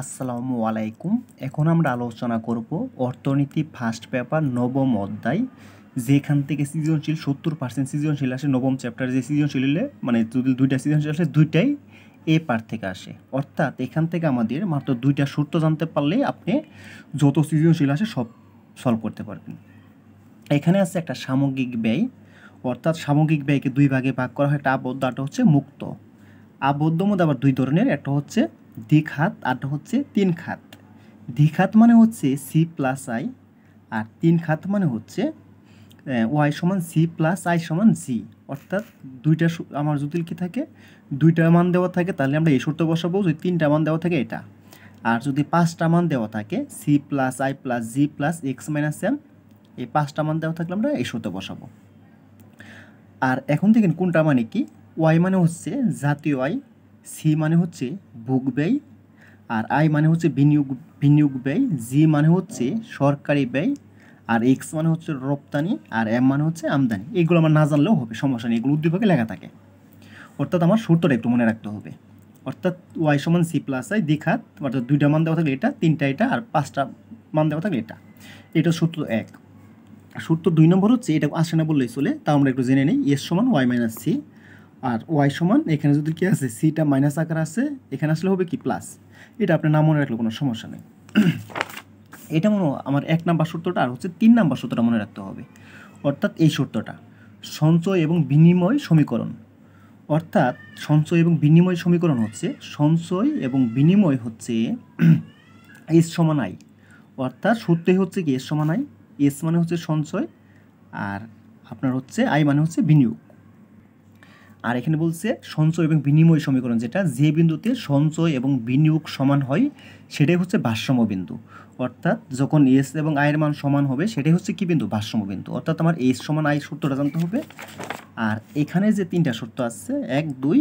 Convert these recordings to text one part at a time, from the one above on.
আসসালামু আলাইকুম। এখন আমরা আলোচনা করব অর্থনীতি ফার্স্ট পেপার নবম অধ্যায়, যেখান থেকে সৃজনশীল 70% সৃজনশীল আসে। নবম চ্যাপ্টার যে সৃজনশীল মানে যদি দুইটা সৃজনশীল আসে, দুইটাই এ পার্ট থেকে আসে। অর্থাৎ এখান থেকে আমাদের মাত্র দুইটা সূত্র জানতে পারলেই আপনি যত সৃজনশীল আসে সব সলভ করতে পারবেন। এখানে আছে একটা সামগ্রিক ব্যয়, অর্থাৎ সামগ্রিক ব্যয়কে দুই ভাগে ভাগ করা হয়, একটা আবদ্ধ, একটা হচ্ছে মুক্ত। আবদ্ধ মধ্যে আবার দুই ধরনের, একটা হচ্ছে দ্বিখাত, আরটা হচ্ছে তিন খাত। দ্বিখাত মানে হচ্ছে সি প্লাস আই, আর তিন খাত মানে হচ্ছে ওয়াই সমান সি প্লাস আই সমান জি। অর্থাৎ দুইটা আমার যদি কি থাকে, দুইটা মান দেওয়া থাকে তাহলে আমরা এই সূত্র বসাবো, যদি তিনটা মান দেওয়া থাকে এটা, আর যদি পাঁচটা মান দেওয়া থাকে C plus I plus G plus X minus M, এই পাঁচটা মান দেওয়া থাকলে আমরা এই সূত্র বসাবো। আর এখন দেখেন কোনটা মানে কি, ওয়াই মানে হচ্ছে জাতীয় আয়, সি মানে হচ্ছে বুক ব্যয়, আর আই মানে হচ্ছে বিনিয়োগ ব্যয়, জি মানে হচ্ছে সরকারি ব্যয়, আর এক্স মানে হচ্ছে রপ্তানি, আর এম মানে হচ্ছে আমদানি। এগুলো আমার না জানলেও হবে, সমস্যা নেই, এগুলো উদ্দীপকে লেখা থাকে। অর্থাৎ আমার সূত্রটা একটু মনে রাখতে হবে। অর্থাৎ ওয়াই সমান সি প্লাস আই দ্বিঘাত, অর্থাৎ দুইটা মান দেওয়া থাকলে এটা, তিনটা এটা, আর পাঁচটা মান দেওয়া থাকলে এটা। এটা সূত্র এক। সূত্র দুই নম্বর হচ্ছে, এটা আসে না বললেই চলে, তা আমরা একটু জেনে নিই। এস সমান ওয়াই মাইনাস সি, আর ওয়াই সমান এখানে যদি কি আছে, সিটা মাইনাস আকার আছে, এখানে আসলে হবে কি প্লাস। এটা আপনি না মনে রাখলে কোনো সমস্যা নেই। এটা মনে আমার এক নাম্বার সূত্রটা, আর হচ্ছে তিন নাম্বার সূত্রটা মনে রাখতে হবে। অর্থাৎ এই সূত্রটা সঞ্চয় এবং বিনিময় সমীকরণ। অর্থাৎ সঞ্চয় এবং বিনিময় সমীকরণ হচ্ছে, সঞ্চয় এবং বিনিময় হচ্ছে এস সমান আই। অর্থাৎ সূত্রই হচ্ছে কি এস সমান আই। এস মানে হচ্ছে সঞ্চয়, আর আপনার হচ্ছে আই মানে হচ্ছে বিনিয়োগ। আর এখানে বলছে সঞ্চয় এবং বিনিময় সমীকরণ, যেটা যে বিন্দুতে সঞ্চয় এবং বিনিয়োগ সমান হয় সেটাই হচ্ছে ভারসাম্য বিন্দু। অর্থাৎ যখন এস এবং আয়ের মান সমান হবে সেটাই হচ্ছে কি বিন্দু, ভারসাম্য বিন্দু। অর্থাৎ আমার এস সমান আই সূত্রটা জানতে হবে, আর এখানে যে তিনটা সূত্র আছে, এক দুই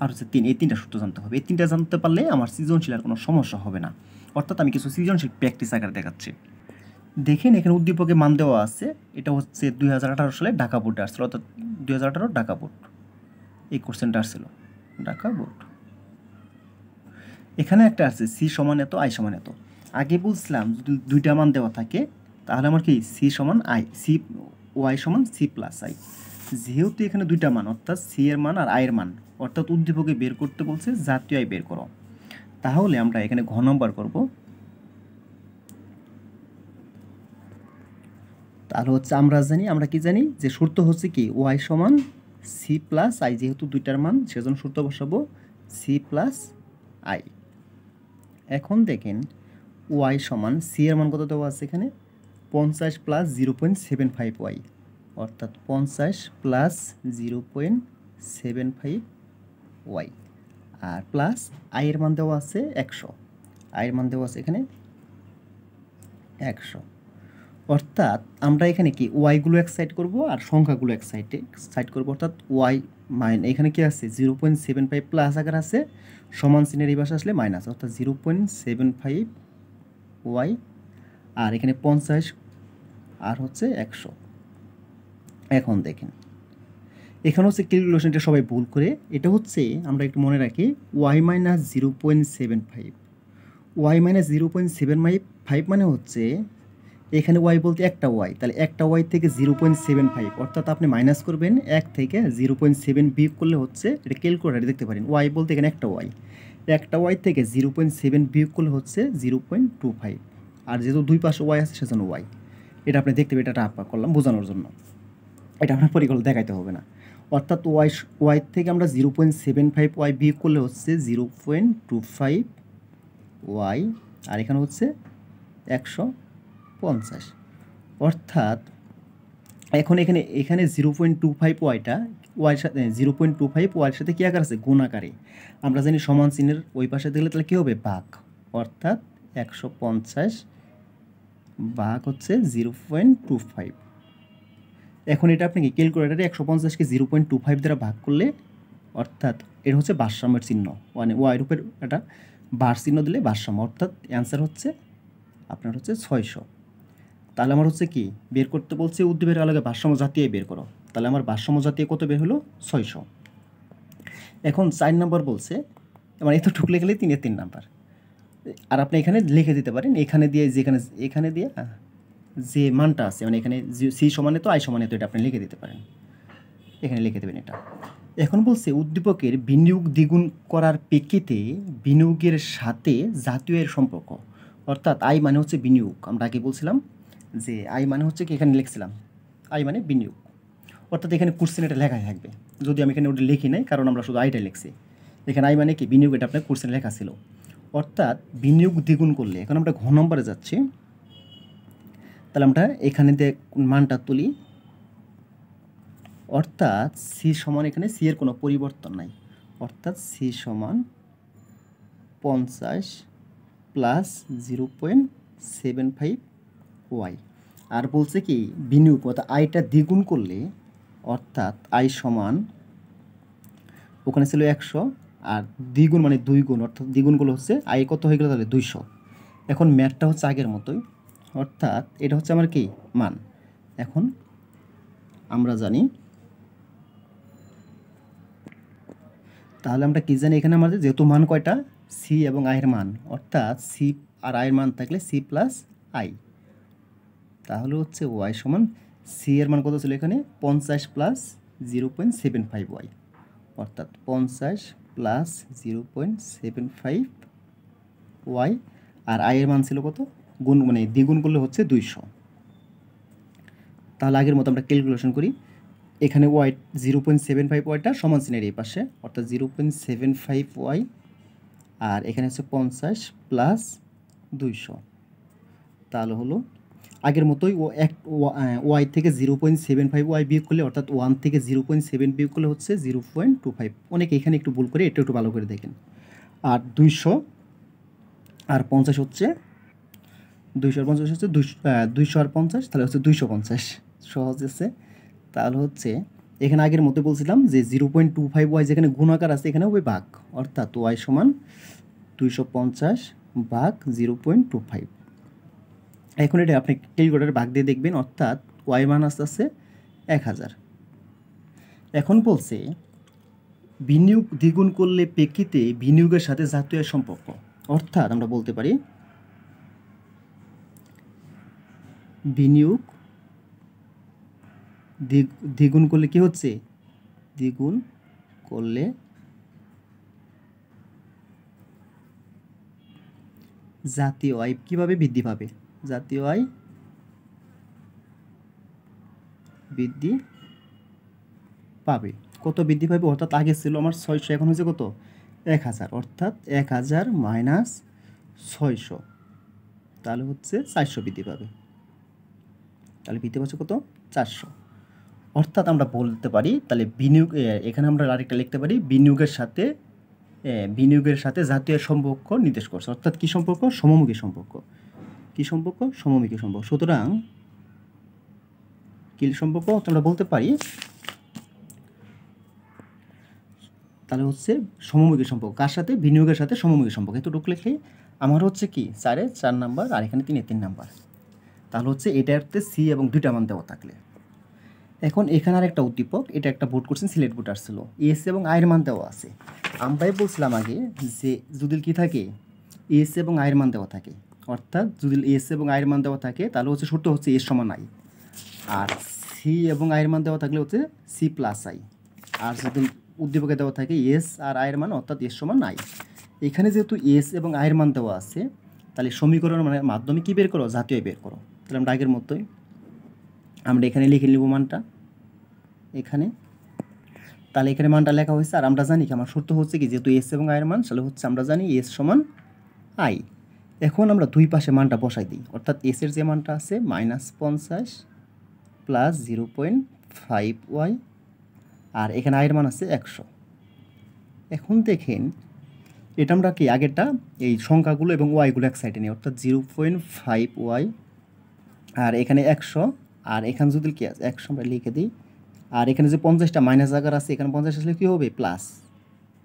আর হচ্ছে তিন, এই তিনটা সূত্র জানতে হবে। এই তিনটা জানতে পারলে আমার সৃজনশীল আর কোনো সমস্যা হবে না। অর্থাৎ আমি কিছু সৃজনশীল প্র্যাকটিস আকারে দেখাচ্ছি। দেখেন এখানে উদ্দীপকে মান দেওয়া আছে, এটা হচ্ছে 2018 সালে ঢাকা বোর্ডে আসছিল, অর্থাৎ 2018 ঢাকা বোর্ড এই কোশ্চেনটা আসছিল, ঢাকা বোর্ড। এখানে একটা আছে সি সমান এত, আই সমান এত। আগে বলছিলাম যদি দুইটা মান দেওয়া থাকে তাহলে আমার কি সি সমান আই, সি ওয়াই সমান সি প্লাস আই। যেহেতু এখানে দুইটা মান, অর্থাৎ সি এর মান আর আয়ের মান, অর্থাৎ উদ্দীপকে বের করতে বলছে জাতীয় আয় বের করো, তাহলে আমরা এখানে ঘ নম্বর করব। তাহলে হচ্ছে আমরা কি জানি যে সূত্র হচ্ছে কি ওয়াই সমান সি প্লাস আই, যেহেতু দুইটার মান সেজন্য সূত্র বসাবো সি প্লাস আই। এখন দেখেন ওয়াই সমান সি এর মান কত দেওয়া আছে এখানে, 50 প্লাস 0.75 ওয়াই, অর্থাৎ 50 প্লাস 0.75 ওয়াই, আর প্লাস আই এর মান দেওয়া আছে 100, আই এর মান দেওয়া আছে এখানে 100। অর্থাৎ আমরা এখানে কি ওয়াইগুলো এক সাইড করবো আর সংখ্যাগুলো এক সাইড করবো। অর্থাৎ ওয়াই এখানে কি আছে 0.75 প্লাস আকার আছে, সমান চিহ্নের এই পাশে আসলে মাইনাস, অর্থাৎ 0.75 ওয়াই, আর এখানে 50 আর হচ্ছে 100। এখন দেখেন এখানে হচ্ছে ক্যালকুলেশনটা সবাই ভুল করে, এটা হচ্ছে আমরা একটু মনে রাখি ওয়াই মাইনাস 0.75, ওয়াই মাইনাস 0.75 মানে হচ্ছে এখানে ওয়াই বলতে একটা ওয়াই, তাহলে একটা ওয়াই থেকে 0.75, অর্থাৎ আপনি মাইনাস করবেন 1 থেকে 0.7 বিয়োগ করলে হচ্ছে, এটা ক্যালকুলেটারে দেখতে পারেন, ওয়াই বলতে এখানে একটা ওয়াই থেকে 0.7 বিয়োগ করলে হচ্ছে 0.25, আর যেহেতু দুই পাশে ওয়াই আছে সেজন্য ওয়াই। এটা আপনি দেখতে পাবেন, এটা আপা করলাম বোঝানোর জন্য, এটা আপনার পরিকল্পনা দেখাইতে হবে না। অর্থাৎ ওয়াই থেকে আমরা 0.75 ওয়াই বিয়োগ করলে হচ্ছে 0.25 ওয়াই, আর এখানে হচ্ছে 150। অর্থাৎ এখন এখানে 0.25 ওয়াইটা ওয়াইয়ের সাথে 0.25 ওয়াইয়ের সাথে কী আকার আছে, গুণ আকারে। আমরা জানি সমান চিহ্নের ওই পাশে দিলে তাহলে কী হবে, ভাগ। অর্থাৎ 150 ভাগ হচ্ছে 0.25। এখন এটা আপনি কি ক্যালকুলেটারে 150কে 0.25 দ্বারা ভাগ করলে, অর্থাৎ এটা হচ্ছে ভারসাম্যের চিহ্ন, মানে ওয়াইয়ের উপর একটা বার চিহ্ন দিলে ভারসাম্য, অর্থাৎ অ্যান্সার হচ্ছে আপনার হচ্ছে 600। তাহলে আমার হচ্ছে কি বের করতে বলছে, উদ্দীপকের আলোকে ভারসাম্য জাতীয় বের করো, তাহলে আমার ভারসাম্য জাতীয় কত বের হলো, 600। এখন 4 নম্বর বলছে, মানে এত ঠুকলে গেলে 3 নাম্বার, আর আপনি এখানে লিখে দিতে পারেন, এখানে দিয়ে যেখানে এখানে দিয়ে যে মানটা আছে মানে এখানে সি সমানে তো আই সমানে তো এটা আপনি লিখে দিতে পারেন, এখানে লিখে দেবেন এটা। এখন বলছে উদ্দীপকের বিনিয়োগ দ্বিগুণ করার প্রেক্ষিতে বিনিয়োগের সাথে জাতীয় এর সম্পর্ক, অর্থাৎ আই মানে হচ্ছে বিনিয়োগ। আমরা আগে বলছিলাম যে আই মানে হচ্ছে কি, এখানে লিখছিলাম আই মানে বিনিয়োগ, অর্থাৎ এখানে কোশ্চেন এটা লেখাই থাকবে, যদি আমি এখানে ওটা লিখি নাই কারণ আমরা শুধু আইটা লিখছি। এখানে আই মানে কি বিনিয়োগ, এটা আপনার কোশ্চেন লেখা ছিল। অর্থাৎ বিনিয়োগ দ্বিগুণ করলে, এখন আমরা ঘ নম্বরে যাচ্ছি, তাহলে আমরা এখানে দিয়ে মানটা তুলি, অর্থাৎ সি সমান, এখানে সি এর কোনো পরিবর্তন নাই, অর্থাৎ সি সমান 50 প্লাস 0.75 ওয়াই। আর বলছে কি বিনিয়োগ অর্থাৎ আইটা দ্বিগুণ করলে, অর্থাৎ আই সমান ওখানে ছিল 100 আর দ্বিগুণ মানে 2 গুণ, অর্থাৎ দ্বিগুণগুলো হচ্ছে আই কত হয়ে গেল তাহলে 200। এখন ম্যাথটা হচ্ছে আগের মতোই, অর্থাৎ এটা হচ্ছে আমার কি মান। এখন আমরা জানি, তাহলে আমরা কি জানি এখানে আমাদের যেহেতু মান কয়টা, সি এবং আয়ের মান, অর্থাৎ সি আর আয়ের মান থাকলে সি প্লাস আই, তাহলে হচ্ছে ওয়াই সমান সি এর মান কত ছিল এখানে 50 প্লাস 0.75 ওয়াই, অর্থাৎ 50 প্লাস 0.75 ওয়াই। আর আয়ের মান ছিল কত, গুণ মানে দ্বিগুণ করলে হচ্ছে 200। তাহলে আগের মতো আমরা ক্যালকুলেশন করি, এখানে ওয়াই 0.75 ওয়াইটা সমান চিহ্নের এই পাশে, অর্থাৎ 0.75 ওয়াই, আর এখানে হচ্ছে 50 প্লাস 200, তাহলে হলো আগের মতোই ও এক ওয়াই থেকে 0.75 ওয়াই বিয়োগ করলে, অর্থাৎ 1 থেকে 0.7 বিয়োগ করলে হচ্ছে 0.25। অনেকে এখানে একটু ভুল করে, এটা একটু ভালো করে দেখেন। আর 200 আর 50 হচ্ছে 200 আর 50 হচ্ছে 200 আর 50, তাহলে হচ্ছে 250, সহজ আছে। তাহলে হচ্ছে এখানে আগের মতো বলছিলাম যে 0.25 ওয়াই যেখানে গুণাকার আছে এখানে হবে ভাগ, অর্থাৎ ওয়াই সমান 250 ভাগ 0.25। এখন এটা আপনি ক্যালকুলেটরে ভাগ দিয়ে দেখবেন, অর্থাৎ ওয়াই মান আসতে 1000। এখন বলছে বিনিয়োগ দ্বিগুণ করলে প্রেক্ষিতে বিনিয়োগের সাথে জাতীয় আয়ের সম্পর্ক, অর্থাৎ আমরা বলতে পারি বিনিয়োগ দ্বিগুণ করলে কি হচ্ছে, দ্বিগুণ করলে জাতীয় আয় কিভাবে বৃদ্ধি পাবে, জাতীয় আয় বৃদ্ধি পাবে। কত বৃদ্ধি পাবে, অর্থাৎ আগে ছিল আমার 600, এখন হয়েছে কত 1000, অর্থাৎ 1000 মাইনাস 600, তাহলে হচ্ছে 400 বৃদ্ধি পাবে। তাহলে বৃদ্ধি পাচ্ছে কত 400। অর্থাৎ আমরা বলতে পারি তাহলে বিনিয়োগ, এখানে আমরা আরেকটা লিখতে পারি বিনিয়োগের সাথে জাতীয় সম্পর্ক নির্দেশ করছে, অর্থাৎ কি সম্পর্ক, সমমুখী সম্পর্ক। কি সম্পর্ক, সমমুখী সম্পর্ক। সুতরাং কি সম্পর্ক আমরা বলতে পারি, তাহলে হচ্ছে সমমুখী সম্পর্ক, কার সাথে, বিনিয়োগের সাথে সমমুখী সম্পর্ক। এতটুকু লিখে আমার হচ্ছে কি 4 নাম্বার আর এখানে 3 নাম্বার। তাহলে হচ্ছে এটাতে সি এবং 2টা মান দেওয়া থাকলে। এখন এখানে আর একটা উদ্দীপক, এটা একটা বোর্ড কোশ্চেন, সিলেট বোর্ড আসছিল, এস এবং আয়ের মান দেওয়া আছে। আমরাই বলছিলাম আগে যে যদি কি থাকে, এস এবং আয়ের মান দেওয়া থাকে, অর্থাৎ যদি এস এবং আয়ের মান দেওয়া থাকে তাহলে হচ্ছে সূত্র হচ্ছে এস সমান আই, আর সি এবং আয়ের মান দেওয়া থাকলে হচ্ছে সি প্লাস আই। আর যদি উদ্দীপকে দেওয়া থাকে এস আর আয়ের মান, অর্থাৎ এস সমান আই। এখানে যেহেতু এস এবং আয়ের মান দেওয়া আছে, তাহলে সমীকরণের মানে মাধ্যমে কী বের করো, জাতীয় বের করো। তাহলে আমরা আগের মতোই আমরা এখানে লিখে নিব মানটা এখানে, তাহলে এখানে মানটা লেখা হয়েছে। আর আমরা জানি কি আমার সূত্র হচ্ছে কি, যেহেতু এস এবং আয়ের মান, তাহলে হচ্ছে আমরা জানি এস সমান আই। এখন আমরা দুই পাশে মানটা বসাই দিই, অর্থাৎ এস এর যে মানটা আছে -50 প্লাস 0.5 ওয়াই, আর এখানে আয়ের মান আছে 100। এখন দেখেন এটা আমরা কি আগেরটা এই সংখ্যাগুলো এবং ওয়াইগুলো এক সাইডে নিই, অর্থাৎ 0.5 ওয়াই আর এখানে 100, আর এখানে যদি কি আছে 100 আমরা লিখে দিই, আর এখানে যে 50টা মাইনাস আকার আছে, এখানে 50 আসলে কী হবে প্লাস,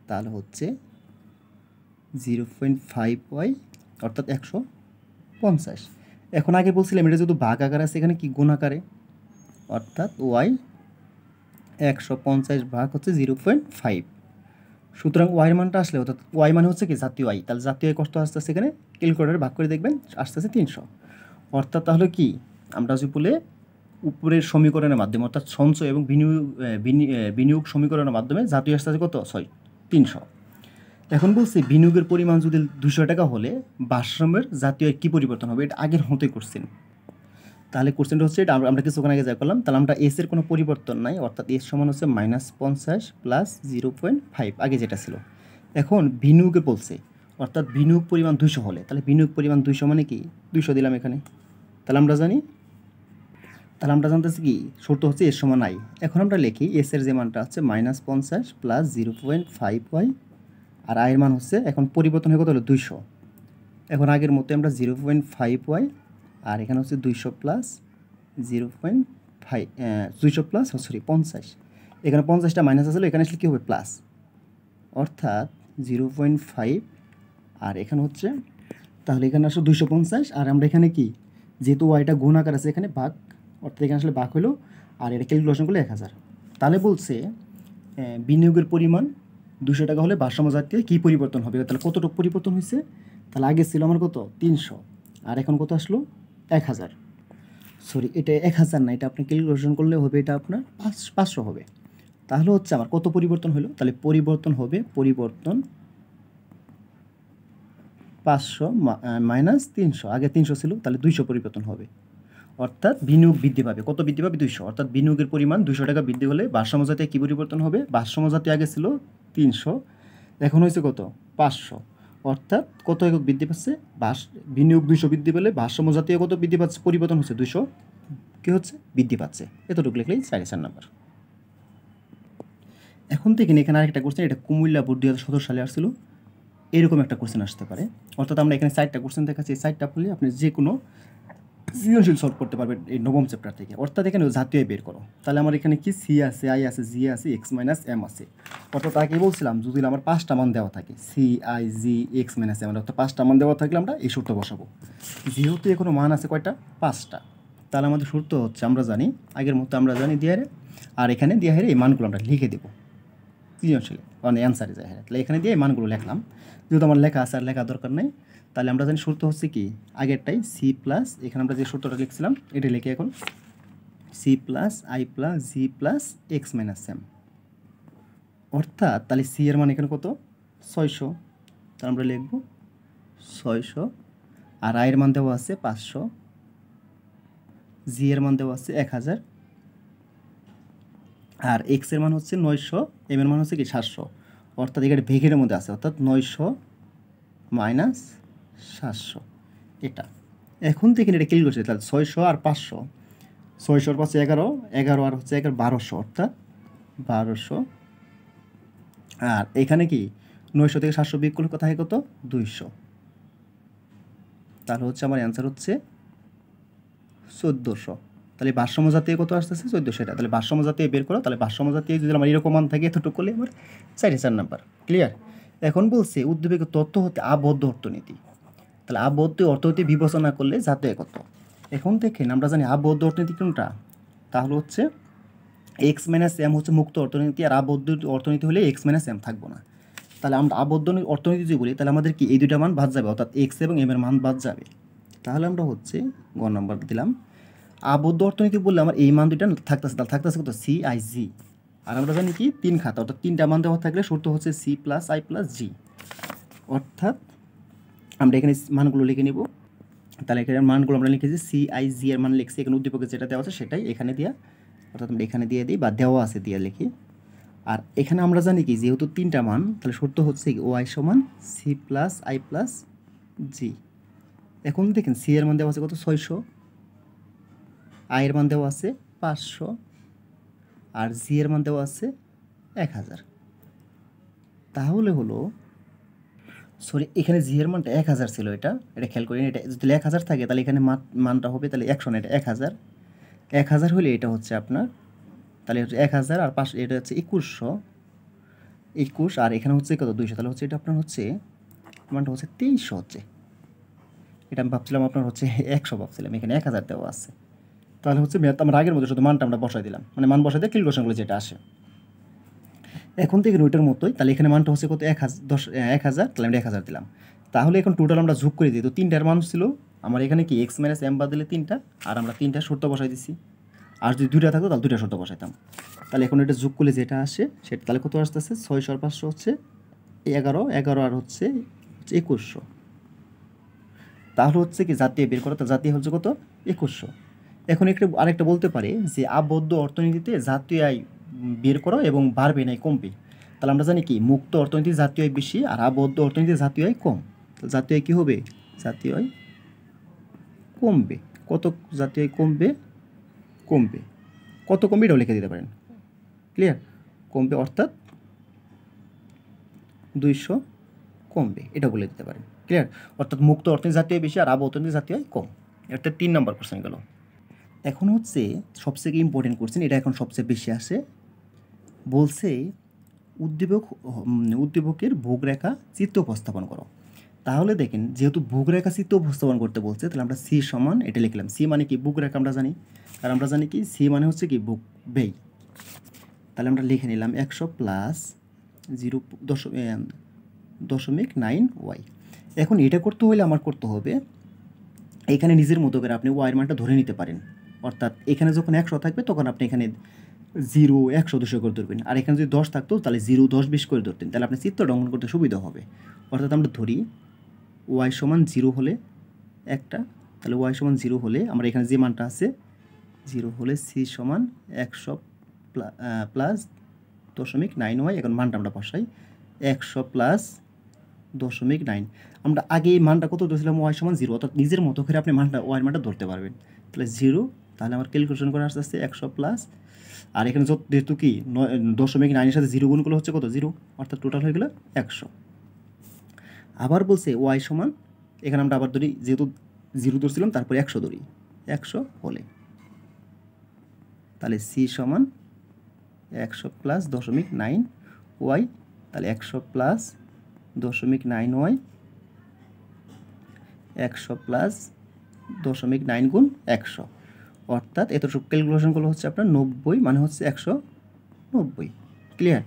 তাহলে হচ্ছে 0.5 ওয়াই অর্থাৎ 150। এখন আগে বলছিলাম এটা যেহেতু ভাগ আকার আছে, এখানে কি গুণ আকারে, অর্থাৎ ওয়াই 150 ভাগ হচ্ছে 0.5, সুতরাং ওয়াইয়ের মানটা আসলে অর্থাৎ ওয়াই মানে হচ্ছে কি জাতীয় আয়, তাহলে জাতীয় আয় কষ্ট আসতে আসছে এখানে ক্যালকুলেটরে ভাগ করে দেখবেন আসতে আসছে 300। অর্থাৎ তাহলে কি আমরা যদি বলে উপরের সমীকরণের মাধ্যমে অর্থাৎ সঞ্চয় এবং বিনিয়োগ সমীকরণের মাধ্যমে জাতীয় আসতে আসছে কত 300। এখন বলছি বিনিয়োগের পরিমাণ যদি 200 টাকা হলে ভারসাম্যের জাতীয় আয় কী পরিবর্তন হবে, এটা আগের মতোই কোশ্চেন। তাহলে কোশ্চেনটা হচ্ছে এটা আমরা কিছুক্ষণ আগে যা করলাম, তাহলে আমরা এস এর কোনো পরিবর্তন নাই, অর্থাৎ এস সমান হচ্ছে -50 প্লাস 0.5 আগে যেটা ছিল। এখন বিনিয়োগে বলছে অর্থাৎ বিনিয়োগ পরিমাণ 200 হলে, তাহলে বিনিয়োগ পরিমাণ 200 মানে কি 200 দিলাম এখানে, তাহলে আমরা জানতেছি কি শর্ত হচ্ছে এস সমান আই। এখন আমরা লিখি এস এর যে মানটা হচ্ছে -50 প্লাস 0.5 ওয়াই, আর আয়ের মান হচ্ছে এখন পরিবর্তন হয়ে কত হলো 200। এখন আগের মতো আমরা 0.5 ওয়াই আর এখানে হচ্ছে 200 প্লাস 0.5 200 প্লাস 50, এখানে 50টা মাইনাস আসলে এখানে আসলে কী হবে প্লাস, অর্থাৎ 0.5 আর এখানে হচ্ছে তাহলে এখানে আসলে 250 আর আমরা এখানে কি যেহেতু ওয়াইটা গুণ আকার আছে এখানে ভাগ, অর্থাৎ এখানে আসলে ভাগ হলো আর এটা ক্যালকুলেশন করলে 1000। তাহলে বলছে বিনিয়োগের পরিমাণ 200 টাকা হলে ভারসাম্য জাতীয় কী পরিবর্তন হবে, তাহলে কতটুকু পরিবর্তন হয়েছে, তাহলে আগে ছিল আমার কত 300 আর এখন কত আসলো 1000, সরি এটা 1000 না, এটা আপনি ক্যালকুলেশন করলে হবে এটা আপনার 500 হবে। তাহলে হচ্ছে আমার কত পরিবর্তন হলো, তাহলে পরিবর্তন হবে 500 মাইনাস 300, আগে 300 ছিল তাহলে 200 পরিবর্তন হবে, অর্থাৎ বিনিয়োগ বৃদ্ধি পাবে, কত বৃদ্ধি পাবে 200, অর্থাৎ বিনিয়োগের পরিমাণ 200 টাকা বৃদ্ধি হলে ভারসাম্য জাতীয় কী পরিবর্তন হবে, ভারসাম্য জাতীয় আগে ছিল 300 এখন হয়েছে কত 500, অর্থাৎ কত একক বৃদ্ধি পাচ্ছে বিনিয়োগ 200 বৃদ্ধি পেলে ভারসাম্য জাতীয় কত বৃদ্ধি পাচ্ছে, পরিবর্তন হচ্ছে 200 কী হচ্ছে বৃদ্ধি পাচ্ছে। এতটুকু লিখলেই 4 নাম্বার। এখন থেকে এখানে আরেকটা কোশ্চেন, এটা কুমিল্লা বোর্ড 2017 সালে আসছিল, এরকম একটা কোশ্চেন আসতে পারে, অর্থাৎ আমরা এখানে 4টা কোশ্চেন দেখাচ্ছি, এই 4টা পড়লে আপনি যে কোনো সৃজনশীল সলভ করতে পারবেন এই নবম চ্যাপ্টার থেকে। অর্থাৎ এখানে জাতীয় আয় বের করো, তাহলে আমার এখানে কি সি আছে, আই আছে, জি আছে, এক্স মাইনাস এম আছে, অর্থাৎ আগে বলছিলাম যদি আমার 5টা মান দেওয়া থাকে C I G X minus M, অর্থাৎ 5টা মান দেওয়া থাকলে আমরা এই সূত্র বসাবো, যেহেতু এখনো মান আছে কয়টা 5টা, তাহলে আমাদের সূত্র হচ্ছে আমরা জানি আগের মতো আমরা জানি দিয়ে আর এখানে দিয়ে এই মানগুলো আমরা লিখে দেবো সৃজনশীল মানে অ্যান্সারে যায়, তাহলে এখানে দিয়ে এই মানগুলো লিখলাম, যেহেতু আমার লেখা আছে আর লেখা দরকার নেই। তাহলে আমরা জানি সূত্র হচ্ছে কি আগেরটাই সি প্লাস, এখানে আমরা যে সূত্রটা লিখছিলাম এটা লিখে এখন C plus I plus G plus X minus M, অর্থাৎ তাহলে সি এর মান এখানে কত 600, তাহলে আমরা লিখব 600 আর আয়ের মান দেওয়া আছে 500, জি এর মান দেওয়া আছে 1000 আর এক্স এর মান হচ্ছে 900, এম এর মান হচ্ছে কি 700, অর্থাৎ এখানে ভেগের মধ্যে আছে, অর্থাৎ 900 মাইনাস 700 এটা। এখন থেকে এটা ক্লিয়ার করছে, তাহলে 600 আর 500, 600 আর 500 11, 11 আর হচ্ছে 11 1200, অর্থাৎ 1200 আর এখানে কি 900 থেকে 700 বিয়োগ করলে কোথায় কত 200, তাহলে হচ্ছে আমার অ্যান্সার হচ্ছে 1400। তাহলে ভারসাম্য জাতীয় কত আসতেছে 1400, এটা তাহলে ভারসাম্য জাতীয় বের করো, তাহলে ভারসাম্য জাতীয় যদি আমার এরকম মান থাকে এতটুকু করলে আমার 4 নাম্বার ক্লিয়ার। এখন বলছে উদ্দীপকের তথ্য হতে আবদ্ধ অর্থনীতি, তাহলে আবদ্ধ অর্থনীতি বিবেচনা করলে জাতীয় কত। এখন দেখেন আমরা জানি আবদ্ধ অর্থনীতি কোনটা, তাহলে হচ্ছে এক্স মাইনাস এম হচ্ছে মুক্ত অর্থনীতি, আর আবদ্ধ অর্থনীতি হলে এক্স মাইনাস এম থাকবো না। তাহলে আমরা আবদ্ধ অর্থনীতি যদি বলি তাহলে আমাদের কি এই দুইটা মান বাদ যাবে, অর্থাৎ এক্স এবং এম এর মান বাদ যাবে, তাহলে আমরা হচ্ছে গ নাম্বার দিলাম। আবদ্ধ অর্থনীতি বললে আমার এই মান দুইটা থাকতেছে, তাহলে থাকতেছে কত সি আই জি, আর আমরা জানি কি 3 খাতা, অর্থাৎ 3টা মান দেওয়া থাকলে শর্ত হচ্ছে সি প্লাস আই প্লাস জি, অর্থাৎ আমরা এখানে মানগুলো লিখে নেব। তাহলে এখানে মানগুলো আমরা লিখেছি সি আই জি এর মান লিখছি, এখানে উদ্দীপকে যেটা দেওয়া আছে সেটাই এখানে দেওয়া, অর্থাৎ আমরা এখানে দিয়ে দিই বা দেওয়া আছে দিয়ে লিখি। আর এখানে আমরা জানি কি যেহেতু 3টা মান তাহলে শর্ত হচ্ছে ও আই সমান সি প্লাস আই প্লাস জি। এখন দেখেন সি এর মান দেওয়া আছে কত 600, আই এর মান দেওয়া আছে 500 আর জি এর মান দেওয়া আছে 1000, তাহলে হলো সরি এখানে জি এর মানটা 1000 ছিল, এটা খেয়াল করি, এটা যদি 1000 থাকে তাহলে এখানে মানটা হবে তাহলে 100 না, এটা 1000, 1000 হলে এটা হচ্ছে আপনার তাহলে হচ্ছে 1000 আর 500 এটা হচ্ছে 21 আর এখানে হচ্ছে কত 200, তাহলে হচ্ছে এটা আপনার হচ্ছে মানটা হচ্ছে 2300 হচ্ছে, এটা আমি ভাবছিলাম আপনার হচ্ছে 100 ভাবছিলাম, এখানে 1000 দেওয়া আছে, তাহলে হচ্ছে আমরা আগের মতো শুধু মানটা আমরা বসাই দিলাম, মানে মান বসাই দিয়ে ক্যালকুলেশনগুলো যেটা আসে। এখন থেকে ওইটার মতোই, তাহলে এখানে মানটা হচ্ছে কত 1000, তাহলে আমরা 1000 দিলাম। তাহলে এখন টোটাল আমরা যোগ করে দিই, তো 3টার মান ছিল আমার এখানে কি x - m বাদ দিলে 3টা, আর আমরা 3টা শর্ত বসাই দিছি। আর যদি 2টা থাকতো তাহলে 2টা শর্ত বসাইতাম। তাহলে এখন এটা যোগ করলে যেটা আসে সেটা তাহলে কত আসতেছে 6 আর 500 হচ্ছে 11, 11 আর হচ্ছে 2100। তাহলে হচ্ছে কি জাতীয় বের করা, তো জাতীয় হচ্ছে কত 2100। এখন আরেকটা বলতে পারে যে আবদ্ধ অর্থনীতিতে জাতীয় আয় বের করো এবং বাড়বে নাই কমবে। তাহলে আমরা জানি কি মুক্ত অর্থনীতি জাতীয় আয় বেশি আর আবদ্ধ অর্থনীতি জাতীয় আয় কম। তো জাতীয় আয় কী হবে, জাতীয় আয় কমবে। কত জাতীয় আয় কমবে, কমবে কত কমবে এটাও লিখে দিতে পারেন। ক্লিয়ার, কমবে অর্থাৎ 200 কমবে, এটা বলে দিতে পারেন। ক্লিয়ার, অর্থাৎ মুক্ত অর্থনীতি জাতীয় আয় বেশি আর আবদ্ধ অর্থনীতি জাতীয় আয় কম। এটা 3 নম্বর কোশ্চেন গেল। এখন হচ্ছে সবথেকে ইম্পর্টেন্ট কোশ্চেন, এটা এখন সবচেয়ে বেশি আসে। বলছে উদ্দীপকের ভোগরেখা চিত্র উপস্থাপন করো। তাহলে দেখেন যেহেতু ভোগরেখা চিত্র উপস্থাপন করতে বলছে, তাহলে আমরা সি সমান এটা লিখলাম। সি মানে কি ভোগরেখা আমরা জানি, আর আমরা জানি কি সি মানে হচ্ছে কি ভোগ ব্যয়। তাহলে আমরা লিখে নিলাম 100 প্লাস 0.9y। এখন এটা করতে হলে আমার করতে হবে এখানে নিজের মতো করে আপনি ওয়াইয়ের মানটা ধরে নিতে পারেন। অর্থাৎ এখানে যখন 100 থাকবে তখন আপনি এখানে 0, 100, 200 করে ধরবেন। আর এখানে যদি 10 থাকতো তাহলে 0, 10, 20 করে ধরতেন, তাহলে আপনি চিত্রটা অঙ্কন করতে সুবিধা হবে। অর্থাৎ আমরা ধরি ওয়াই সমান 0 হলে একটা, তাহলে ওয়াই সমান 0 হলে আমরা এখানে যে মানটা আছে 0 হলে সি সমান 100 প্লাস 0.9y। এখন মানটা আমরা বসাই 100 প্লাস 0.9। আমরা আগে এই মানটা কত ধরেছিলাম ওয়াই সমান 0, অর্থাৎ নিজের মতো করে আপনি মানটা ওয়াইয়ের মানটা ধরতে পারবেন। তাহলে 0, তাহলে আমার ক্যালকুলেশন করে আসতে আসতে 100 প্লাস, আর এখানে যেহেতু কি 0.9-এর সাথে 0 গুণ করলে হচ্ছে কত 0, অর্থাৎ টোটাল হয়ে গেল 100। আবার বলছে ওয়াই সমান, এখানে আমরা আবার ধরি যেহেতু 0 ধরছিলাম তারপরে 100 ধরি, 100 হলে তাহলে সি সমান 100 প্লাস 0.9y। তাহলে 100 প্লাস 0.9y, 100 প্লাস 0.9 গুণ 100, অর্থাৎ এতটুকু ক্যালকুলেশন করলে হচ্ছে আপনার 90, মানে হচ্ছে 190। ক্লিয়ার,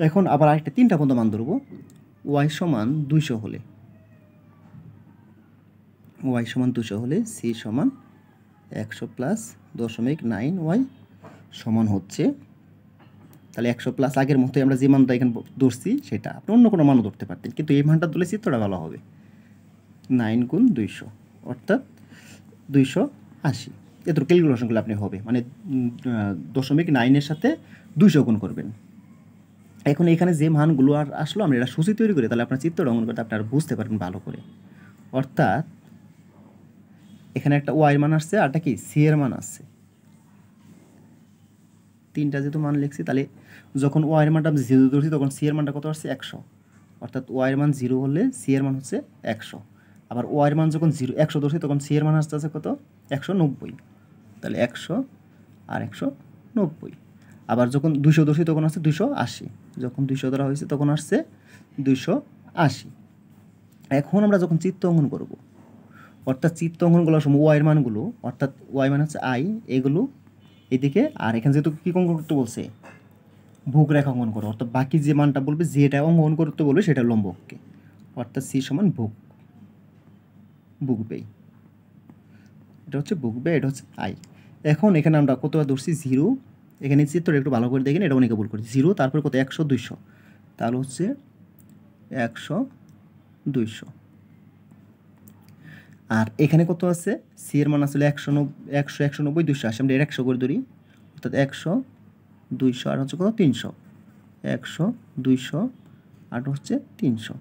এখন আবার আরেকটা 3টা পর্যন্ত মান ধরবো। ওয়াই সমান 200 হলে, ওয়াই সমান 200 হলে সি সমান 100 প্লাস 0.9y সমান হচ্ছে, তাহলে 100 প্লাস আগের মতোই আমরা যে মানটা এখানে ধরছি সেটা, আপনি অন্য কোনো মানও ধরতে পারতেন, কিন্তু এই মানটা ধরলে চিত্রটা ভালো হবে। 9 গুণ 200 অর্থাৎ 280। এত ক্যালকুলেশন করলে আপনি হবে, মানে 0.9-এর সাথে 200 গুণ করবেন। এখন এখানে যে মানগুলো আর আসলো আমরা এটা সূচি তৈরি করি, তাহলে আপনার চিত্রটা অঙ্কন করতে আপনারা বুঝতে পারবেন ভালো করে। অর্থাৎ এখানে একটা ওয়াইয়ের মান আসছে, আর একটা কি সি এর মান আসছে। 3টা যেহেতু মান লিখছি, তাহলে যখন ওয়াইয়ের মানটা আমি 0 ধরছি তখন সি এর মানটা কত আসছে 100, অর্থাৎ ওয়াইয়ের মান 0 হলে সি এর মান হচ্ছে 100। আবার ওয়াইয়ের মান যখন 100 ধরছি তখন সি এর মান আসতে আছে কত 190, তাহলে 100 আর 190। আবার যখন 200 ধরছি তখন আসছে 280, যখন 200 ধরা হয়েছে তখন আসছে 280। এখন আমরা যখন চিত্র অঙ্কন করব, অর্থাৎ চিত্র অঙ্কনগুলোর সময় ওয়াইয়ের মানগুলো, অর্থাৎ ওয়াই মান হচ্ছে আই, এগুলো এদিকে, আর এখানে যেহেতু কী অঙ্কন করতে বলছে ভোগরেখা অঙ্কন করো, অর্থাৎ বাকি যে মানটা বলবে যেটা অঙ্কন করতে বলবে সেটা লম্বককে, অর্থাৎ সি সমান বুক ব্যয়, এটা হচ্ছে বুক ব্যয়, এটা হচ্ছে আই। এখন এখানে আমরা কতবার ধরছি 0, এখানে চিত্রটা একটু ভালো করে দেখেন, এটা অনেকে ভুল করছি। 0 তারপর কত 100, 200, তাহলে হচ্ছে 100, 200। আর এখানে কত আছে সি এর মান আসলে 190, 280, আমরা 100 করে ধরি, অর্থাৎ 100, 200 আর হচ্ছে কত 300, 100, 200 আর হচ্ছে 300।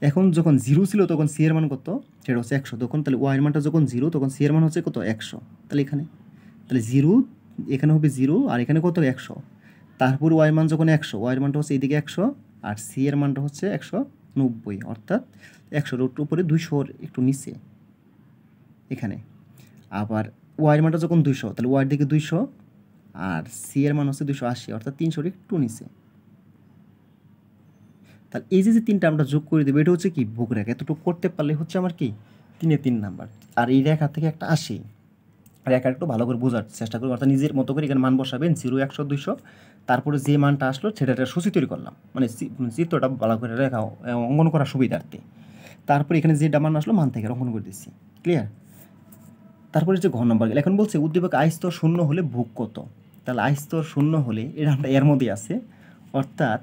এখন যখন 0 ছিল তখন সি এর মান কত, সেটা হচ্ছে 100 তখন, তাহলে ওয়াইয়ের মানটা যখন 0 তখন সি এর মান হচ্ছে কত 100, তাহলে এখানে তাহলে 0 এখানে হবে 0 আর এখানে কত 100, তারপর ওয়াইয়ের মান যখন 100, ওয়াইয়ের মানটা হচ্ছে এইদিকে 100 আর সি এর মানটা হচ্ছে 190, অর্থাৎ 100-র উপরে 200-র একটু নিচে এখানে। আবার ওয়াইয়ের মানটা যখন 200, তাহলে ওয়াইয়ের দিকে 200 আর সি এর মান হচ্ছে 280, অর্থাৎ 300-র একটু নিচে। তাহলে এই যে 3টা আমরা যোগ করে দেবো, এটা হচ্ছে কি ভোগরেখা। এতটুকু করতে পারলে হচ্ছে আমার কি 3-এ 3 নাম্বার। আর এই রেখা থেকে একটা 80, আর একটু ভালো করে বোঝার চেষ্টা করবো, অর্থাৎ নিজের মতো করে এখানে মান বসাবেন 0, 100, 200, তারপরে যে মানটা আসলো সেটা একটা সূচি তৈরি করলাম, মানে চিত্রটা ভালো করে রেখা অঙ্কন করার সুবিধার্থে। তারপরে এখানে যে মান আসলো মান থেকে অঙ্কন করে দিচ্ছি, ক্লিয়ার। তারপরে যে ঘ নম্বর গেল, এখন বলছে উদ্দীপক আই স্তর 0 হলে ভোগ কত। তাহলে আই স্তর 0 হলে এটা আমরা এর মধ্যেই আছে, অর্থাৎ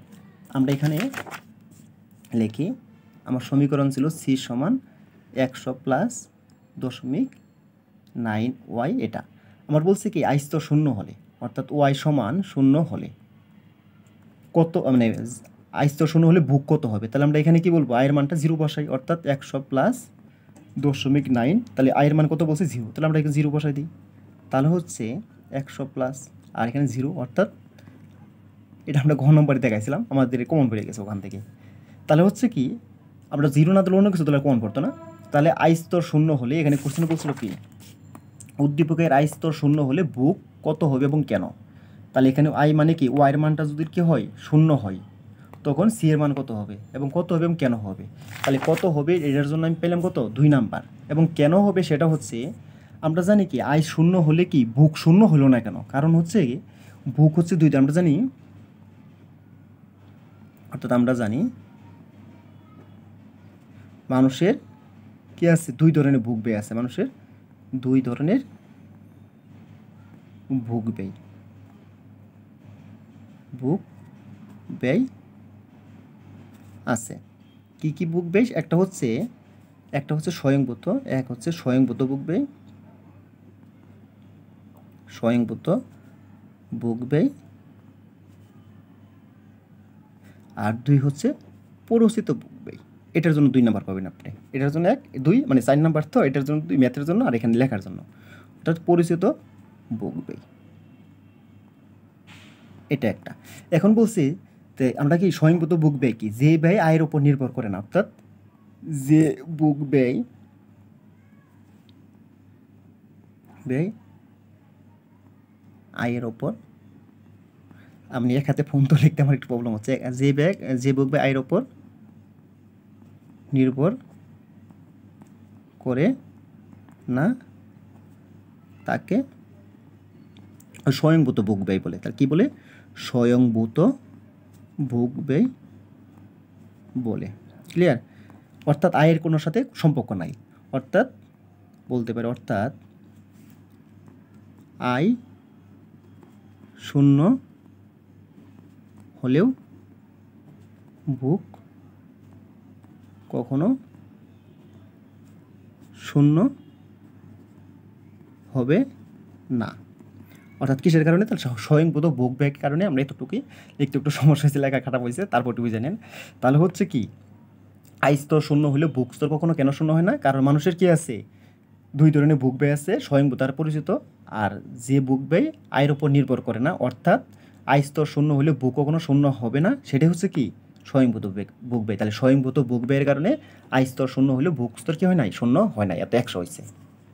আমরা এখানে লিখি আমার সমীকরণ ছিল c সমান 100 প্লাস 0.9y। এটা আমার বলছে কি আই স্তর 0 হলে, অর্থাৎ y সমান 0 হলে কত, মানে আই স্তর 0 হলে ভোগ কত হবে। তাহলে আমরা এখানে কি বলবো, আয়ের মানটা 0 বসাই, অর্থাৎ 100 প্লাস 0.9, তাহলে আয়ের মান কত বলছে 0, তাহলে আমরা এখানে 0 বসাই দিই। তাহলে হচ্ছে 100 প্লাস আর এখানে 0, অর্থাৎ এটা আমরা ঘ নম্বরে দেখাইছিলাম, আমাদের কমন পড়ে গেছে ওখান থেকে। তাহলে হচ্ছে কি আমরা 0 না দিলে অন্য কিছু তাহলে কমন পড়তো না। তাহলে আই স্তর 0 হলে এখানে কোশ্চেন বলছিল কি উদ্দীপকের আই স্তর 0 হলে ভোগ কত হবে এবং কেন। তাহলে এখানে আই মানে কি ওয়াইয়ের মানটা যদি কি হয় 0 হয়, তখন সি এর মান কত হবে এবং কত হবে এবং কেন হবে। তাহলে কত হবে এটার জন্য আমি পেলাম কত 2 নাম্বার, এবং কেন হবে সেটা হচ্ছে আমরা জানি কি আই 0 হলে কি ভোগ 0 হলো না কেন, কারণ হচ্ছে ভোগ হচ্ছে 2টা আমরা জানি, অর্থাৎ আমরা জানি মানুষের কি আছে 2 ধরনের ভোগ ব্যয় আছে, মানুষের 2 ধরনের ভোগ ব্যয় আছে। কি কি ভোগ ব্যয়, একটা হচ্ছে স্বয়ংভূত, এক হচ্ছে স্বয়ংভূত ভোগ ব্যয়, স্বয়ংভূত ভোগ ব্যয়, আর 2 হচ্ছে পরিচিত ভোগ ব্যয়। এটার জন্য 2 নাম্বার পাবেন আপনি, এটার জন্য 1, 2 মানে 4 নাম্বার, তো এটার জন্য 2 ম্যাথের জন্য আর এখানে লেখার জন্য, অর্থাৎ পরিচিত ভোগ ব্যয়, এটা একটা। এখন বলছি আমরা কি স্বয়ংভূত ভোগ ব্যয় কি, যে ব্যয় আয়ের উপর নির্ভর করে না, অর্থাৎ যে ভোগ ব্যয় আয়ের ওপর, আমি এক হাতে ফোন তো লিখতে আমার একটু প্রবলেম হচ্ছে, যে ভোগ ব্যয় আয়ের ওপর নির্ভর করে না তাকে স্বয়ংভূত ভোগ ব্যয় বলে। তার কি বলে, স্বয়ংভূত ভোগ ব্যয় বলে, ক্লিয়ার। অর্থাৎ আয়ের কোনো সাথে সম্পর্ক নাই, অর্থাৎ বলতে পারে অর্থাৎ আয় 0 হলেও ভোগ কখনো 0 হবে না। অর্থাৎ কিসের কারণে, তাহলে স্বয়ংভূত ভোগ ব্যয়ের কারণে আমরা এতটুকুই লিখতে একটু সমস্যা হয়েছে, লেখা খারাপ হয়েছে, তারপর একটু জানেন। তাহলে হচ্ছে কি আয় স্তর 0 হলে ভোগ স্তর কখনো কেন 0 হয় না, কারণ মানুষের কি আছে 2 ধরনের ভোগ ব্যয় আছে, স্বয়ংভূত আর পরিচিত, আর যে ভোগ ব্যয় আয়ের উপর নির্ভর করে না, অর্থাৎ আয় স্তর 0 হলে ভোগ কখনো 0 হবে না, সেটাই হচ্ছে কি স্বয়ংভূত ভোগ ব্যয়। তাহলে স্বয়ংভূত ভোগ ব্যয়ের কারণে আয় স্তর 0 হলে ভোগ স্তর কি হয় নাই 0 হয় না, এত 100 হয়েছে,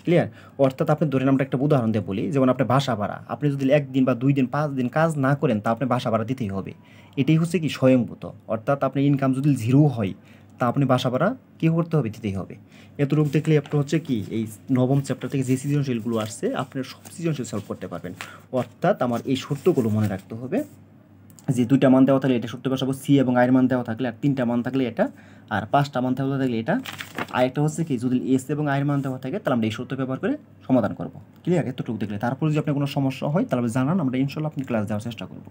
ক্লিয়ার। অর্থাৎ আপনি ধরেন আমরা একটা উদাহরণ দিয়ে বলি, যেমন আপনার বাসা ভাড়া, আপনি যদি 1 দিন বা 2 দিন 5 দিন কাজ না করেন তা আপনি বাসা ভাড়া দিতেই হবে, এটাই হচ্ছে কি স্বয়ংভূত। অর্থাৎ আপনার ইনকাম যদি 0 হয় তা আপনি বাসা ভাড়া কী করতে হবে, দিতেই হবে। এতটুকু দেখলে আপনার হচ্ছে কি এই নবম চ্যাপ্টার থেকে যে সৃজনশীলগুলো আসছে আপনার সব সৃজনশীল সলভ করতে পারবেন। অর্থাৎ আমার এই সূত্রগুলো মনে রাখতে হবে, যে 2টা মান দেওয়া থাকলে এটা সূত্র বসাবো, সি এবং আয়ের মান দেওয়া থাকলে, আর 3টা মান থাকলে এটা, আর 5টা মান দেওয়া থাকলে এটা। আরেকটা হচ্ছে কি যদি এস এবং আয়ের মান দেওয়া থাকে তাহলে আমরা এই সূত্র ব্যবহার করে সমাধান করবো, ক্লিয়ার। এতটুকু দেখলে তারপর যদি আপনার কোনো সমস্যা হয় তাহলে জানান, আমরা ইনশাল্লাহ আপনি ক্লাস দেওয়ার চেষ্টা করবো।